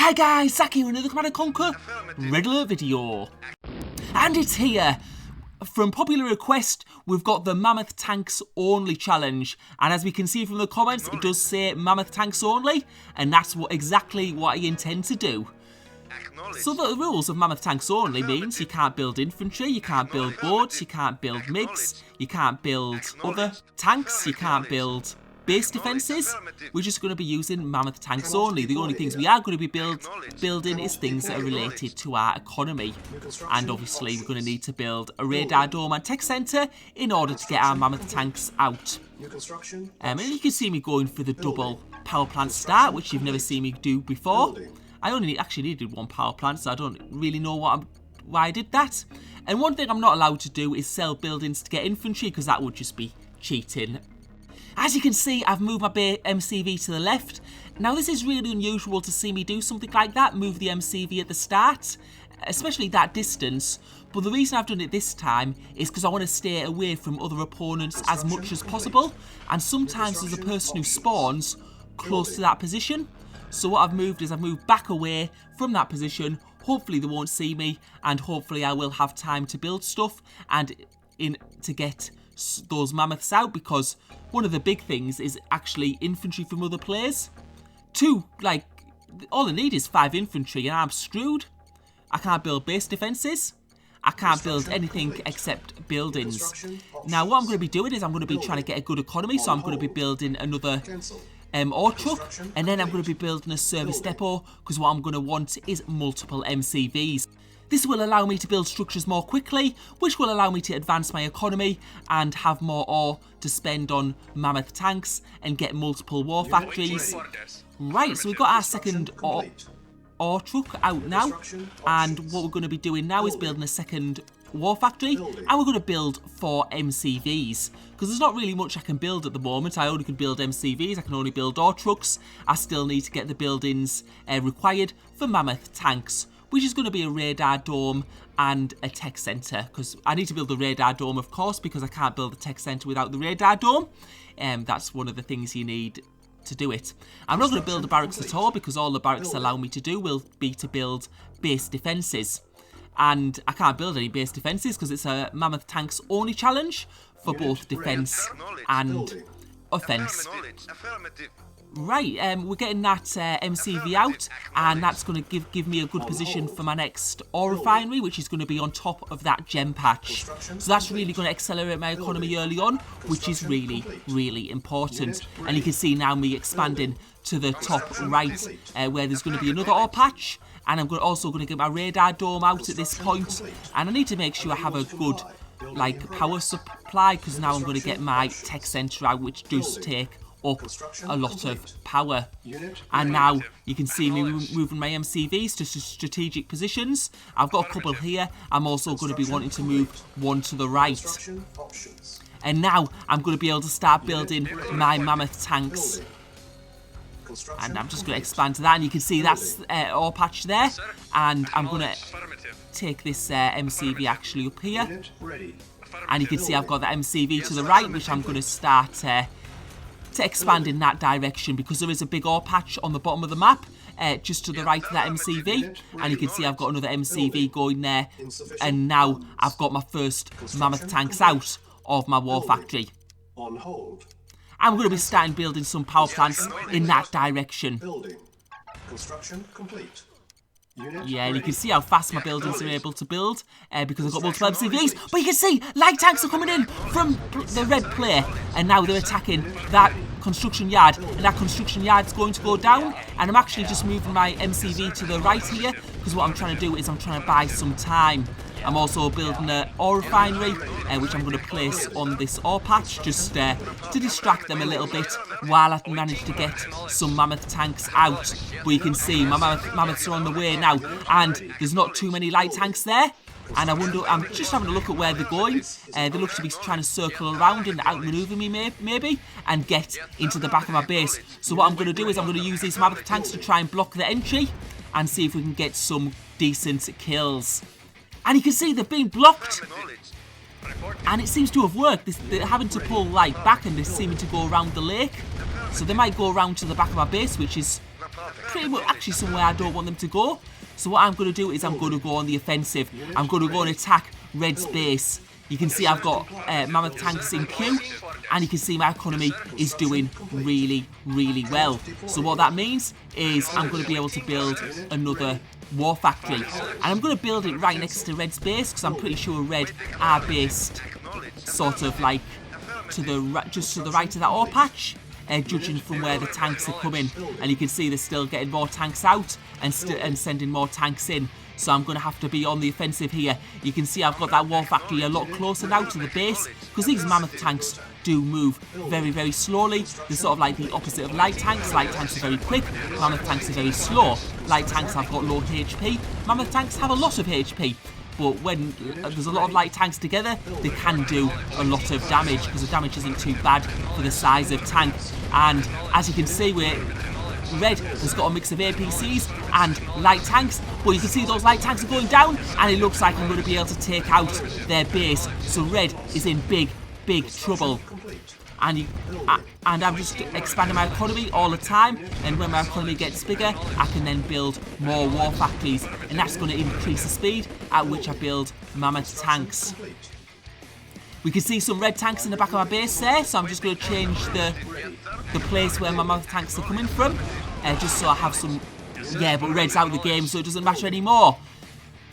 Hi guys, Zach here, another Command & Conquer Red Alert video. And it's here. From popular request, we've got the Mammoth Tanks Only challenge. And as we can see from the comments, it does say Mammoth Tanks Only. And that's exactly what I intend to do. So the rules of Mammoth Tanks Only means you can't build infantry, you can't build boats, you can't build MiGs, you can't build other tanks, you can't build base defences. We're just going to be using Mammoth Tanks Only. The only things we are going to be building is things that are related to our economy. And obviously we're going to need to build a radar dome and tech centre in order to get our Mammoth tanks out. And you can see me going for the double power plant start, which you've never seen me do before. I only actually needed one power plant, so I don't really know why I did that. And one thing I'm not allowed to do is sell buildings to get infantry, because that would just be cheating. As you can see, I've moved my MCV to the left. Now this is really unusual to see me do something like that, move the MCV at the start, especially that distance. But the reason I've done it this time is because I want to stay away from other opponents as much as possible. And sometimes there's a person who spawns close to that position. So what I've moved is I've moved back away from that position. Hopefully they won't see me, and hopefully I will have time to build stuff and to get those mammoths out, because one of the big things is actually infantry from other players. All I need is 5 infantry and I'm screwed. I can't build base defences. I can't build anything except buildings. Now what I'm going to be doing is I'm going to be trying to get a good economy, so I'm going to be building another ore truck, and then I'm going to be building a service depot, because what I'm going to want is multiple MCVs. This will allow me to build structures more quickly, which will allow me to advance my economy and have more ore to spend on mammoth tanks and get multiple war factories. Right, so we've got our second ore truck out now, and what we're going to be doing now is building a second war factory, and we're going to build 4 MCVs, because there's not really much I can build at the moment. I only can build MCVs, I can only build ore trucks. I still need to get the buildings required for mammoth tanks, which is going to be a radar dome and a tech centre, because I need to build the radar dome, of course, because I can't build the tech centre without the radar dome. That's one of the things you need to do it. I'm not going to build a barracks at all, because all the barracks allow me to do will be to build base defences. And I can't build any base defences because it's a Mammoth Tanks Only challenge for both defence and offence. Right, we're getting that MCV out, and that's going to give me a good position for my next ore refinery, which is going to be on top of that gem patch. So that's really going to accelerate my economy early on, which is really, really important. And you can see now me expanding to the top right, where there's going to be another ore patch. And I'm also going to get my radar dome out at this point. And I need to make sure I have a good power supply, because now I'm going to get my tech centre out, which does take up a lot of power. And now you can see me moving my MCVs to strategic positions. I've got a couple here. I'm also going to be wanting to move one to the right. And now I'm going to be able to start building my mammoth tanks. And I'm just going to expand to that, and you can see that's ore patch there. And I'm going to take this MCV actually up here. And you can see I've got the MCV to the right, which I'm going to start to expand in that direction, because there is a big ore patch on the bottom of the map, just to the right of that MCV. And you can see I've got another MCV going there. And now I've got my first mammoth tanks out of my war factory. I'm going to be starting building some power plants in that direction. Yeah, and you can see how fast my buildings are able to build, because I've got multiple MCVs. But you can see light tanks are coming in from the red player, and now they're attacking that construction yard, and that construction yard's going to go down. And I'm actually just moving my MCV to the right here, because what I'm trying to do is I'm trying to buy some time. I'm also building an ore refinery, which I'm going to place on this ore patch, just to distract them a little bit while I manage to get some mammoth tanks out. But you can see my mammoths are on the way now, and there's not too many light tanks there. And I wonder, I'm just having a look at where they're going. They look to be trying to circle around and outmaneuver me maybe, and get into the back of my base. So what I'm going to do is I'm going to use these mammoth tanks to try and block the entry, and see if we can get some decent kills. And you can see they've been blocked. And it seems to have worked. They're having to pull back, and they're seeming to go around the lake. So they might go around to the back of our base, which is pretty much actually somewhere I don't want them to go. So what I'm going to do is I'm going to go on the offensive. I'm going to go and attack Red's base. You can see I've got Mammoth tanks in queue, and you can see my economy is doing really, really well. So what that means is I'm going to be able to build another war factory, and I'm going to build it right next to Red's base, because I'm pretty sure Red are based sort of like to the just to the right of that ore patch. Judging from where the tanks are coming, and you can see they're still getting more tanks out and sending more tanks in. So I'm going to have to be on the offensive here. You can see I've got that war factory a lot closer now to the base, because these Mammoth tanks do move very, very slowly. They're sort of like the opposite of light tanks. Light tanks are very quick, Mammoth tanks are very slow. Light tanks have got low HP, Mammoth tanks have a lot of HP. But when there's a lot of light tanks together, they can do a lot of damage, because the damage isn't too bad for the size of tank. And as you can see, Red has got a mix of APCs and light tanks, but you can see those light tanks are going down, and it looks like I'm going to be able to take out their base. So Red is in big, big trouble. And I'm just expanding my economy all the time, and when my economy gets bigger, I can then build more war factories, and that's going to increase the speed at which I build Mammoth tanks. We can see some Red tanks in the back of my base there, so I'm just going to change the place where my Mammoth tanks are coming from, just so I have some... Yeah, but Red's out of the game, so it doesn't matter anymore.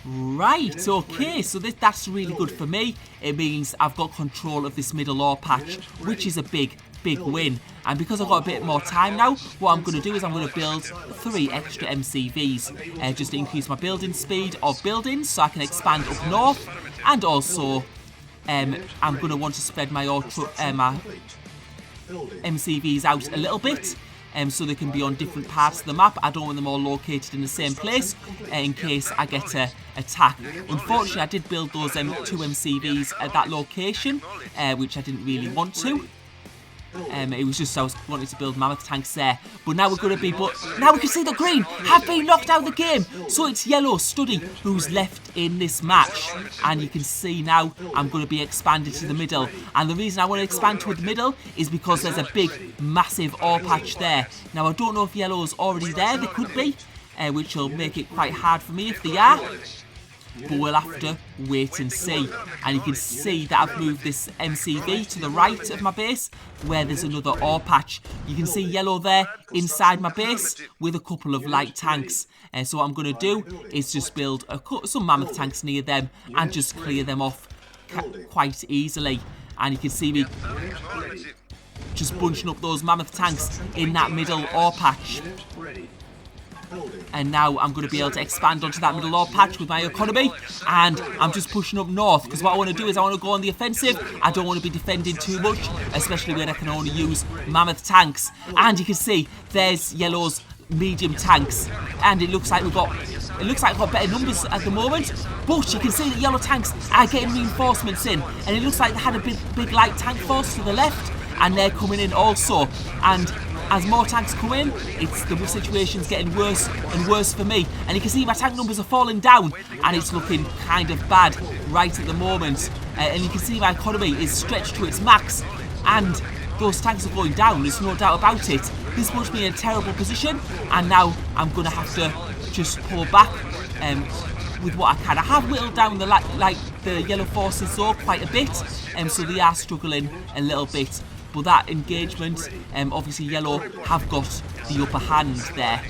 Right, okay, so that's really good for me. It means I've got control of this middle ore patch, which is a big, big win. And because I've got a bit more time now, what I'm going to do is I'm going to build 3 extra MCVs, just to increase my building speed of buildings, so I can expand up north. And also, I'm going to want to spread my MCVs out a little bit, so they can be on different parts of the map. I don't want them all located in the same place, in case I get an attack. Unfortunately, I did build those 2 MCVs at that location, which I didn't really want to. It was just I was wanting to build Mammoth tanks there, but now we're going to be. But now we can see the green have been knocked out of the game, so it's Yellow Study who's left in this match. And you can see now I'm going to be expanded to the middle, and the reason I want to expand to the middle is because there's a big, massive ore patch there. Now I don't know if Yellow's already there. They could be, which will make it quite hard for me if they are. But we'll have to wait and see. And you can see that I've moved this MCV to the right of my base, where there's another ore patch. You can see Yellow there inside my base with a couple of light tanks. So what I'm going to do is just build some Mammoth tanks near them and just clear them off quite easily. And you can see me just bunching up those Mammoth tanks in that middle ore patch. And now I'm going to be able to expand onto that middle ore patch with my economy, and I'm just pushing up north, because what I want to do is I want to go on the offensive. I don't want to be defending too much, especially when I can only use Mammoth tanks. And you can see there's Yellow's medium tanks, and it looks like we've got better numbers at the moment, but you can see that Yellow tanks are getting reinforcements in, and it looks like they had a big light tank force to the left, and they're coming in also. And as more tanks come in, the situation's getting worse and worse for me. And you can see my tank numbers are falling down, and it's looking kind of bad right at the moment. And you can see my economy is stretched to its max, and those tanks are going down, there's no doubt about it. This puts me in a terrible position, and now I'm going to have to just pull back with what I can. I have whittled down the Yellow forces though quite a bit, so they are struggling a little bit. But that engagement, obviously Yellow have got the upper hand there.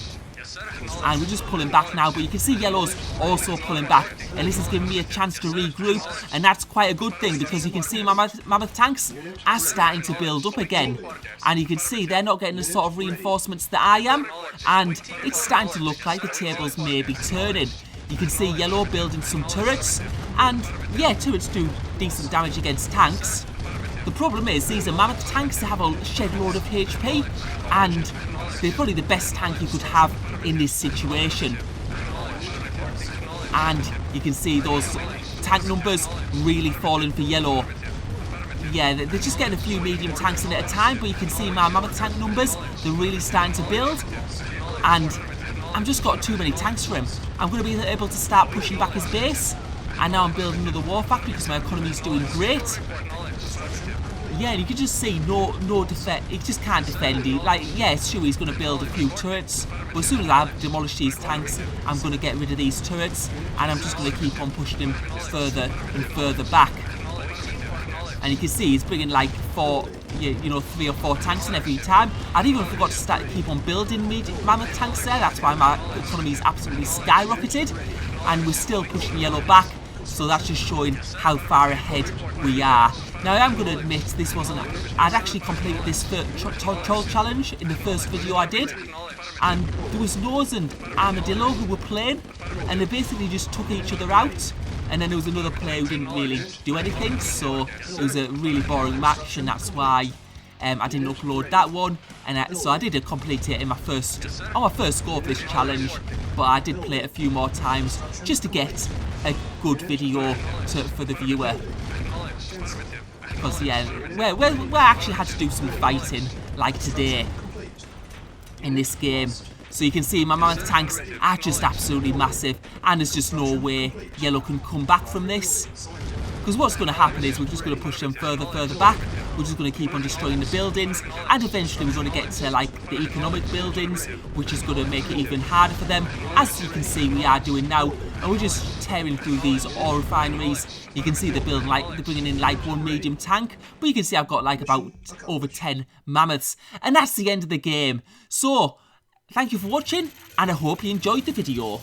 And we're just pulling back now, but you can see Yellow's also pulling back, and this is giving me a chance to regroup, and that's quite a good thing, because you can see my Mammoth tanks are starting to build up again, and you can see they're not getting the sort of reinforcements that I am, and it's starting to look like the tables may be turning. You can see Yellow building some turrets, and yeah, turrets do decent damage against tanks. The problem is, these are Mammoth tanks that have a shed load of HP, and they're probably the best tank you could have in this situation. And you can see those tank numbers really falling for Yellow. Yeah, they're just getting a few medium tanks in at a time, but you can see my Mammoth tank numbers, they're really starting to build. And I've just got too many tanks for him. I'm going to be able to start pushing back his base, and now I'm building another war factory because my economy is doing great. yeah, you can just see no defense. He just can't defend. Yeah, sure, he's going to build a few turrets, but as soon as I've demolished these tanks, I'm going to get rid of these turrets, and I'm just going to keep on pushing him further and further back. And you can see he's bringing like 3 or 4 tanks in every time. I'd even forgot to keep on building Mammoth tanks there. That's why my economy's absolutely skyrocketed, and we're still pushing yellow back. So that's just showing how far ahead we are. Now I am going to admit this wasn't. I'd actually completed this troll challenge in the first video I did, and there was Nose and Armadillo who were playing, and they basically just took each other out. And then there was another player who didn't really do anything, so it was a really boring match, and that's why I didn't upload that one. And so I did complete it in my first go of this challenge, but I did play it a few more times just to get a good video for the viewer. Because yeah, we actually had to do some fighting like today in this game. So you can see my Mammoth tanks are just absolutely massive, and there's just no way yellow can come back from this. Because what's going to happen is we're just going to push them further back. We're just going to keep on destroying the buildings, and eventually we're going to get to like the economic buildings, which is going to make it even harder for them, as you can see we are doing now. And we're just tearing through these ore refineries. You can see they're bringing in like 1 medium tank, but you can see I've got like about over 10 mammoths, and that's the end of the game. So thank you for watching, and I hope you enjoyed the video.